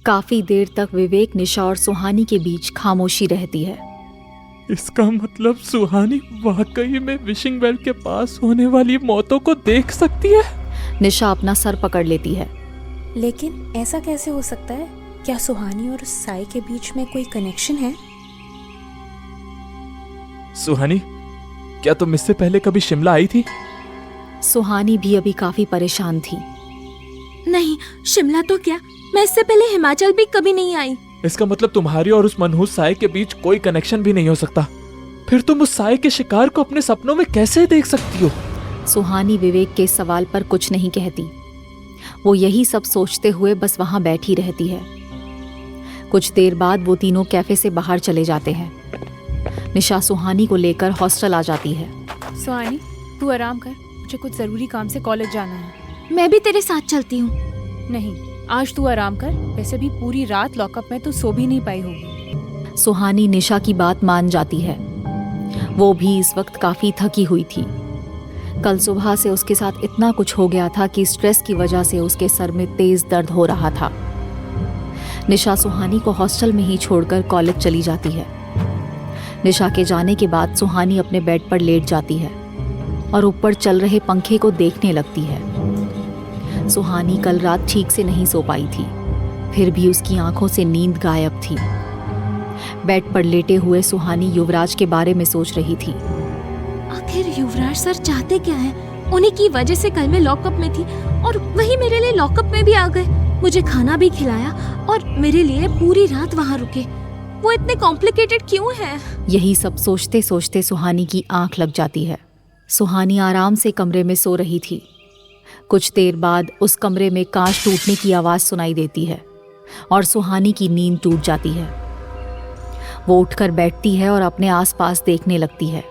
काफी देर तक विवेक, निशा और सुहानी के बीच खामोशी रहती है। इसका मतलब सुहानी वाकई में विशिंग वेल के पास होने वाली मौतों को देख सकती है। निशा अपना सर पकड़ लेती है। लेकिन ऐसा कैसे हो सकता है? क्या सुहानी और साई के बीच में कोई कनेक्शन है? सुहानी, क्या तुम इससे पहले कभी शिमला आई थी? सुहानी भी अभी काफी परेशान थी। नहीं, शिमला तो क्या, मैं इससे पहले हिमाचल भी कभी नहीं आई। इसका मतलब तुम्हारी और उस मनहूस साय के बीच कोई कनेक्शन भी नहीं हो सकता। फिर तुम उस साय के शिकार को अपने सपनों में कैसे देख सकती हो? सुहानी विवेक के सवाल पर कुछ नहीं कहती। वो यही सब सोचते हुए बस वहां बैठी रहती है। कुछ देर बाद वो तीनों कैफे से बाहर चले जाते हैं। निशा सुहानी को लेकर हॉस्टल आ जाती है। सुहानी, तू आराम कर, मुझे कुछ जरूरी काम से कॉलेज जाना है। मैं भी तेरे साथ चलती हूँ। नहीं, आज तू आराम कर, वैसे भी पूरी रात लॉकअप में तू सो भी नहीं पाई होगी। सुहानी निशा की बात मान जाती है। वो भी इस वक्त काफी थकी हुई थी। कल सुबह से उसके साथ इतना कुछ हो गया था कि स्ट्रेस की वजह से उसके सर में तेज दर्द हो रहा था। निशा सुहानी को हॉस्टल में ही छोड़कर कॉलेज चली जाती है। निशा के जाने के बाद सुहानी अपने बेड पर लेट जाती है और ऊपर चल रहे पंखे को देखने लगती है। सुहानी कल रात ठीक से नहीं सो पाई थी, फिर भी उसकी आंखों से नींद गायब थी। बेड पर लेटे हुए सुहानी युवराज के बारे में सोच रही थी। आखिर युवराज सर चाहते क्या हैं? उन्हीं की वजह से कल मैं लॉकअप में थी और वही मेरे लिए लॉकअप में भी आ गए। मुझे खाना भी खिलाया और मेरे लिए पूरी रात वहाँ रुके। वो इतने कॉम्प्लिकेटेड क्यों हैं? यही सब सोचते सोचते सुहानी की आंख लग जाती है। सुहानी आराम से कमरे में सो रही थी। कुछ देर बाद उस कमरे में कांच टूटने की आवाज सुनाई देती है और सुहानी की नींद टूट जाती है। वो उठकर बैठती है और अपने आसपास देखने लगती है।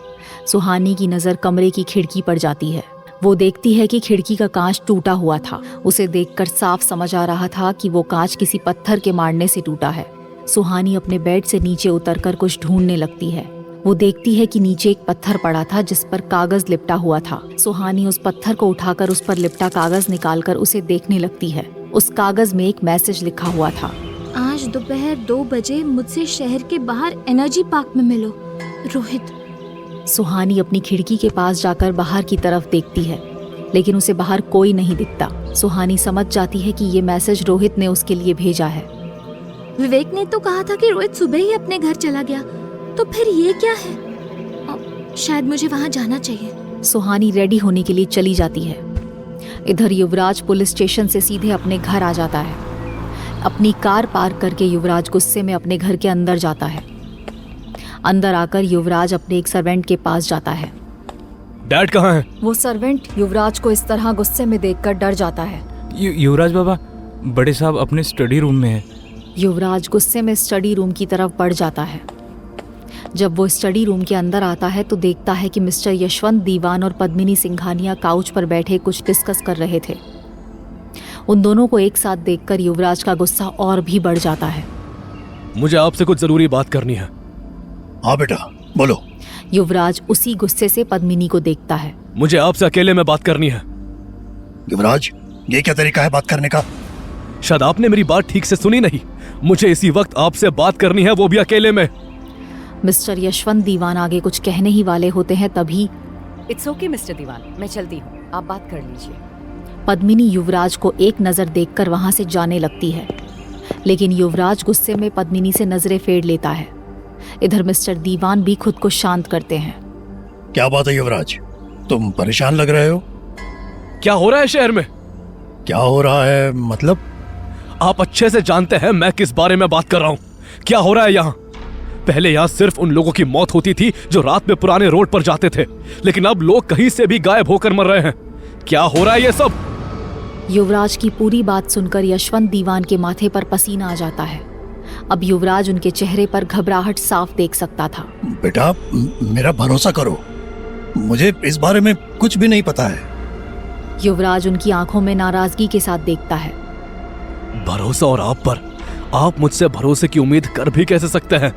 सुहानी की नज़र कमरे की खिड़की पर जाती है। वो देखती है कि खिड़की का कांच टूटा हुआ था। उसे देखकर साफ समझ आ रहा था कि वो कांच किसी पत्थर के मारने से टूटा है। सुहानी अपने बेड से नीचे उतरकर कुछ ढूंढने लगती है। वो देखती है कि नीचे एक पत्थर पड़ा था जिस पर कागज लिपटा हुआ था। सुहानी उस पत्थर को उठाकर उस पर लिपटा कागज निकालकर उसे देखने लगती है। उस कागज में एक मैसेज लिखा हुआ था। आज दोपहर 2 बजे मुझसे शहर के बाहर एनर्जी पार्क में मिलो, रोहित। सुहानी अपनी खिड़की के पास जाकर बाहर की तरफ देखती है, लेकिन उसे बाहर कोई नहीं दिखता। सुहानी समझ जाती है कि ये मैसेज रोहित ने उसके लिए भेजा है। विवेक ने तो कहा था कि रोहित सुबह ही अपने घर चला गया, तो फिर ये क्या है? शायद मुझे वहाँ जाना चाहिए। सुहानी रेडी होने के लिए चली जाती है। इधर युवराज पुलिस स्टेशन से सीधे अपने घर आ जाता है। अपनी कार पार्क करके युवराज गुस्से में अपने घर के अंदर जाता है। अंदर आकर युवराज अपने एक सर्वेंट के पास जाता है। डैड कहाँ है? वो सर्वेंट युवराज को इस तरह गुस्से में देखकर डर जाता है। युवराज बाबा, बड़े साहब अपने स्टडी रूम में है। युवराज गुस्से में स्टडी रूम की तरफ बढ़ जाता है। जब वो स्टडी रूम के अंदर आता है तो देखता है कि मिस्टर यशवंत दीवान और पद्मिनी सिंघानिया काउच पर बैठे कुछ डिस्कस कर रहे थे। उन दोनों को एक साथ देखकर युवराज का गुस्सा और भी बढ़ जाता है। मुझे आपसे कुछ जरूरी बात करनी है। हाँ बेटा, बोलो। युवराज उसी गुस्से से पद्मिनी को देखता है। मुझे आपसे अकेले में बात करनी है। युवराज, ये क्या तरीका है बात करने का? शायद आपने मेरी बात ठीक से सुनी नहीं। मुझे इसी वक्त आपसे बात करनी है, वो भी अकेले में। मिस्टर यशवंत दीवान आगे कुछ कहने ही वाले होते हैं, तभी इट्स ओके मिस्टर दीवान, मैं चलती हूँ, आप बात कर लीजिए। पद्मिनी युवराज को एक नज़र देखकर वहां से जाने लगती है, लेकिन युवराज गुस्से में पद्मिनी से नजरें फेर लेता है। इधर मिस्टर दीवान भी खुद को शांत करते हैं। क्या बात है युवराज, तुम परेशान लग रहे हो? क्या हो रहा है शहर में? क्या हो रहा है मतलब? आप अच्छे से जानते हैं मैं किस बारे में बात कर रहा हूँ। क्या हो रहा है यहाँ? पहले यहाँ सिर्फ उन लोगों की मौत होती थी जो रात में पुराने रोड पर जाते थे, लेकिन अब लोग कहीं से भी गायब होकर मर रहे हैं। क्या हो रहा है ये सब? युवराज की पूरी बात सुनकर यशवंत दीवान के माथे पर पसीना आ जाता है। अब युवराज उनके चेहरे पर घबराहट साफ देख सकता था। बेटा, मेरा भरोसा करो, मुझे इस बारे में कुछ भी नहीं पता है। युवराज उनकी आंखों में नाराजगी के साथ देखता है। भरोसा और आप पर? आप मुझसे भरोसे की उम्मीद कर भी कैसे सकते हैं?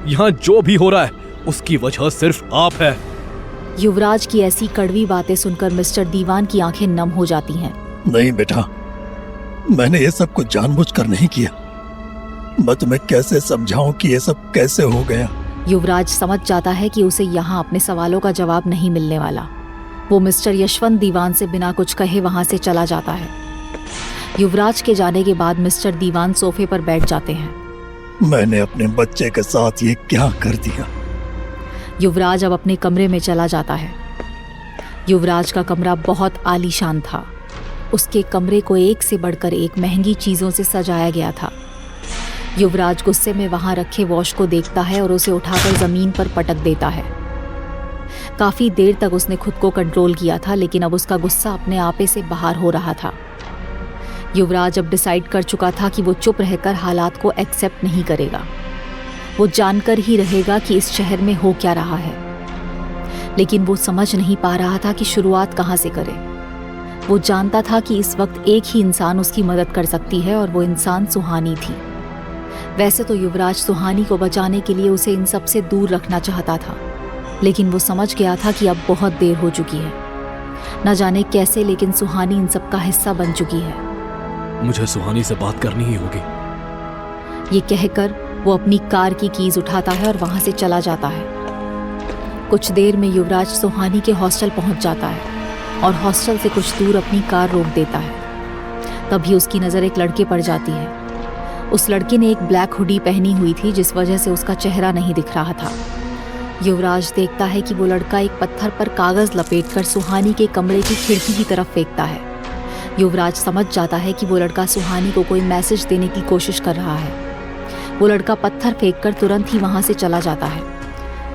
यहाँ जो भी हो रहा है उसकी वजह सिर्फ आप है। युवराज की ऐसी कड़वी बातें सुनकर मिस्टर दीवान की आंखें नम हो जाती हैं। नहीं बेटा, मैंने ये सब कुछ जानबूझकर नहीं किया। मैं तुम्हें कैसे समझाऊं कि ये सब कैसे हो गया। युवराज समझ जाता है कि उसे यहाँ अपने सवालों का जवाब नहीं मिलने वाला। वो मिस्टर यशवंत दीवान से बिना कुछ कहे वहां से चला जाता है। युवराज के जाने के बाद मिस्टर दीवान सोफे पर बैठ जाते हैं। मैंने अपने बच्चे के साथ ये क्या कर दिया। युवराज अब अपने कमरे में चला जाता है। युवराज का कमरा बहुत आलीशान था। उसके कमरे को एक से बढ़कर एक महंगी चीजों से सजाया गया था। युवराज गुस्से में वहां रखे वॉच को देखता है और उसे उठाकर जमीन पर पटक देता है। काफी देर तक उसने खुद को कंट्रोल किया था, लेकिन अब उसका गुस्सा अपने आपे से बाहर हो रहा था। युवराज अब डिसाइड कर चुका था कि वो चुप रहकर हालात को एक्सेप्ट नहीं करेगा। वो जानकर ही रहेगा कि इस शहर में हो क्या रहा है, लेकिन वो समझ नहीं पा रहा था कि शुरुआत कहाँ से करे। वो जानता था कि इस वक्त एक ही इंसान उसकी मदद कर सकती है और वो इंसान सुहानी थी। वैसे तो युवराज सुहानी को बचाने के लिए उसे इन सब से दूर रखना चाहता था, लेकिन वो समझ गया था कि अब बहुत देर हो चुकी है। न जाने कैसे, लेकिन सुहानी इन सब का हिस्सा बन चुकी है। मुझे सुहानी से बात करनी ही होगी। ये कहकर वो अपनी कार की कीज उठाता है और वहां से चला जाता है। कुछ देर में युवराज सुहानी के हॉस्टल पहुंच जाता है और हॉस्टल से कुछ दूर अपनी कार रोक देता है। तभी उसकी नज़र एक लड़के पर जाती है। उस लड़के ने एक ब्लैक हुडी पहनी हुई थी, जिस वजह से उसका चेहरा नहीं दिख रहा था। युवराज देखता है कि वो लड़का एक पत्थर पर कागज लपेटकर सुहानी के कमरे की खिड़की की तरफ फेंकता है। युवराज समझ जाता है कि वो लड़का सुहानी को कोई मैसेज देने की कोशिश कर रहा है। वो लड़का पत्थर फेंककर तुरंत ही वहां से चला जाता है।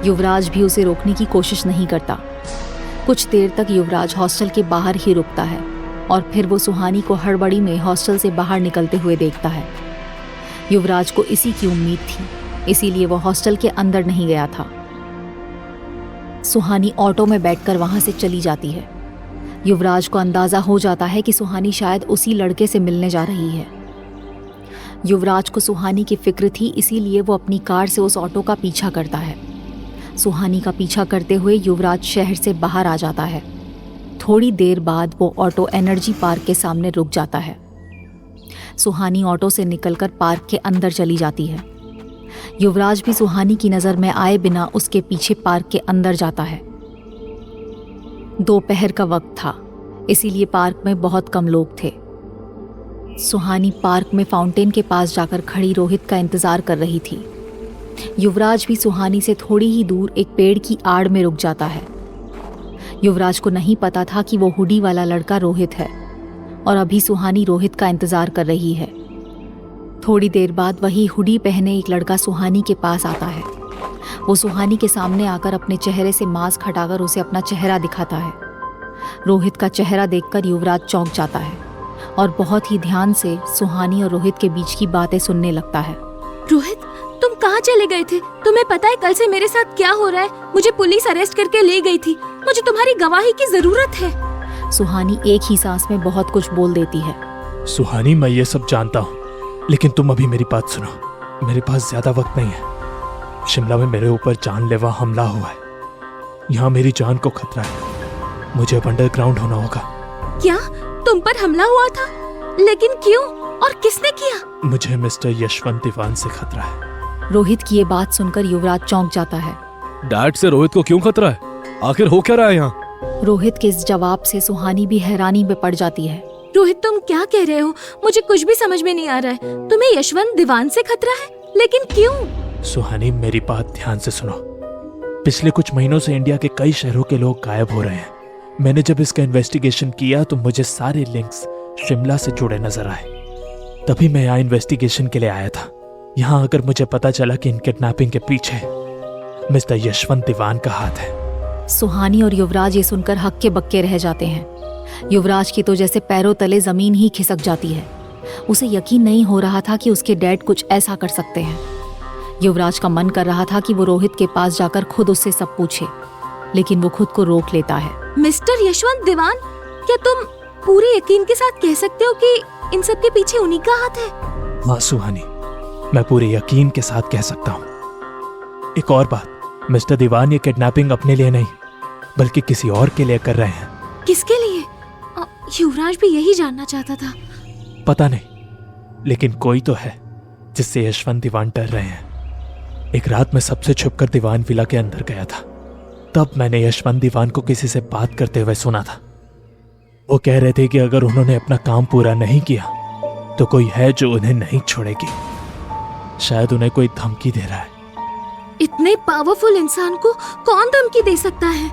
युवराज भी उसे रोकने की कोशिश नहीं करता। कुछ देर तक युवराज हॉस्टल के बाहर ही रुकता है और फिर वो सुहानी को हड़बड़ी में हॉस्टल से बाहर निकलते हुए देखता है। युवराज को इसी की उम्मीद थी, इसीलिए वो हॉस्टल के अंदर नहीं गया था। सुहानी ऑटो में बैठकर वहां से चली जाती है। युवराज को अंदाजा हो जाता है कि सुहानी शायद उसी लड़के से मिलने जा रही है। युवराज को सुहानी की फिक्र थी, इसीलिए वो अपनी कार से उस ऑटो का पीछा करता है। सुहानी का पीछा करते हुए युवराज शहर से बाहर आ जाता है। थोड़ी देर बाद वो ऑटो एनर्जी पार्क के सामने रुक जाता है। सुहानी ऑटो से निकलकर पार्क के अंदर चली जाती है। युवराज भी सुहानी की नज़र में आए बिना उसके पीछे पार्क के अंदर जाता है। दोपहर का वक्त था, इसीलिए पार्क में बहुत कम लोग थे। सुहानी पार्क में फाउंटेन के पास जाकर खड़ी रोहित का इंतजार कर रही थी। युवराज भी सुहानी से थोड़ी ही दूर एक पेड़ की आड़ में रुक जाता है। युवराज को नहीं पता था कि वो हुडी वाला लड़का रोहित है और अभी सुहानी रोहित का इंतजार कर रही है। थोड़ी देर बाद वही हुडी पहने एक लड़का सुहानी के पास आता है। वो सुहानी के सामने आकर अपने चेहरे से मास्क हटाकर उसे अपना चेहरा दिखाता है। रोहित का चेहरा देखकर युवराज चौंक जाता है और बहुत ही ध्यान से सुहानी और रोहित के बीच की बातें सुनने लगता है। रोहित, तुम कहाँ चले गए थे? तुम्हें पता है कल से मेरे साथ क्या हो रहा है? मुझे पुलिस अरेस्ट करके ले गई थी। मुझे तुम्हारी गवाही की जरूरत है। सुहानी एक ही सांस में बहुत कुछ बोल देती है। सुहानी, मैं ये सब जानता हूँ, लेकिन तुम अभी मेरी बात सुनो। मेरे पास ज्यादा वक्त नहीं है। शिमला में मेरे ऊपर जानलेवा हमला हुआ है। यहाँ मेरी जान को खतरा है। मुझे अब अंडरग्राउंड होना होगा। क्या तुम पर हमला हुआ था? लेकिन क्यों और किसने किया? मुझे मिस्टर यशवंत दीवान से खतरा है। रोहित की ये बात सुनकर युवराज चौंक जाता है। डैड से रोहित को क्यों खतरा है? आखिर हो क्या रहा है यहाँ? रोहित के इस जवाब से सुहानी भी हैरानी में पड़ जाती है। रोहित, तुम क्या कह रहे हो? मुझे कुछ भी समझ में नहीं आ रहा है। तुम्हें यशवंत दीवान से खतरा है, लेकिन क्यों? सुहानी, मेरी बात ध्यान से सुनो। पिछले कुछ महीनों से इंडिया के कई शहरों के लोग गायब हो रहे हैं। मैंने जब इसका इन्वेस्टिगेशन किया तो मुझे सारे लिंक्स शिमला से जुड़े नजर आए। तभी मैं यहाँ इन्वेस्टिगेशन के लिए आया था। यहाँ आकर मुझे पता चला कि इन किडनैपिंग के पीछे मिस्टर यशवंत दीवान का हाथ है। सुहानी और युवराज ये सुनकर हक्के बक्के रह जाते हैं। युवराज की तो जैसे पैरों तले जमीन ही खिसक जाती है। उसे यकीन नहीं हो रहा था कि उसके डैड कुछ ऐसा कर सकते हैं। युवराज का मन कर रहा था कि वो रोहित के पास जाकर खुद उससे सब पूछे, लेकिन वो खुद को रोक लेता है। मिस्टर यशवंत दीवान, क्या तुम पूरे यकीन के साथ कह सकते हो कि इन सब के पीछे उन्हीं का हाथ है? हाँ सुहानी, मैं पूरे यकीन के साथ कह सकता हूँ। एक और बात, मिस्टर दीवान ये किडनैपिंग अपने लिए नहीं बल्कि किसी और के लिए कर रहे हैं। किसके लिए? युवराज भी यही जानना चाहता था। पता नहीं, लेकिन कोई तो है जिससे यशवंत दीवान डर रहे हैं। एक रात मैं सबसे छुपकर दीवान विला के अंदर गया था। तब मैंने यशवंत दीवान को किसी से बात करते हुए सुना था। वो कह रहे थे कि अगर उन्होंने अपना काम पूरा नहीं किया तो कोई है जो उन्हें नहीं छोड़ेगी। शायद उन्हें कोई धमकी दे रहा है। इतने पावरफुल इंसान को कौन धमकी दे सकता है?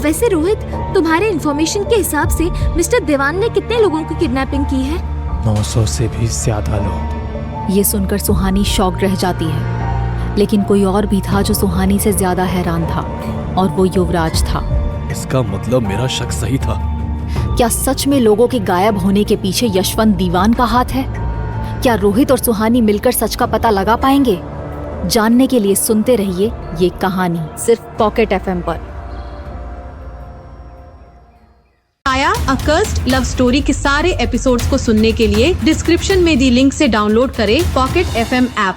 वैसे रोहित, तुम्हारे इंफॉर्मेशन के हिसाब से मिस्टर दीवान ने कितने लोगों की किडनैपिंग की है? 900 से भी ज्यादा लोग। ये सुनकर सुहानी शॉक्ड रह जाती है, लेकिन कोई और भी था जो सुहानी से ज्यादा हैरान था, और वो युवराज था। इसका मतलब मेरा शक सही था। क्या सच में लोगों के गायब होने के पीछे यशवंत दीवान का हाथ है? क्या रोहित और सुहानी मिलकर सच का पता लगा पाएंगे? जानने के लिए सुनते रहिए ये कहानी सिर्फ पॉकेट FM पर। आया अकर्स्ड लव स्टोरी के सारे एपिसोड्स को सुनने के लिए डिस्क्रिप्शन में दी लिंक से डाउनलोड करें पॉकेट FM ऐप।